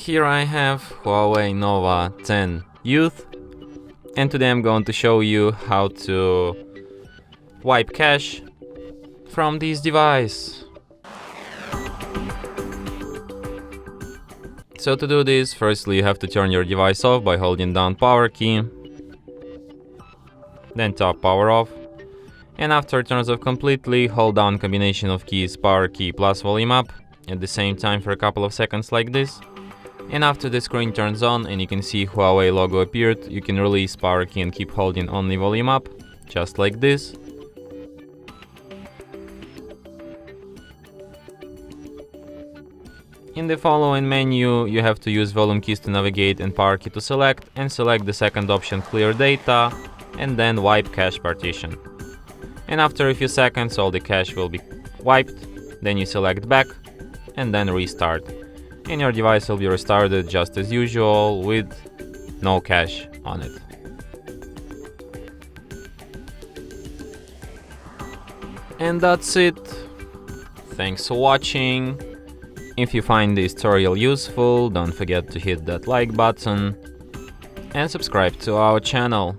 Here I have HUAWEI Nova 10 Youth, and today I'm going to show you how to wipe cache from this device. So to do this, firstly you have to turn your device off by holding down power key, then tap power off, and after it turns off completely, hold down combination of keys power key plus volume up at the same time for a couple of seconds like this. And after the screen turns on and you can see Huawei logo appeared, you can release power key and keep holding only volume up, just like this. In the following menu, you have to use volume keys to navigate and power key to select, and select the second option, clear data, and then wipe cache partition. And after a few seconds all the cache will be wiped, then you select back and then restart. And your device will be restarted just as usual with no cache on it. And that's it. Thanks for watching. If you find this tutorial useful, don't forget to hit that like button and subscribe to our channel.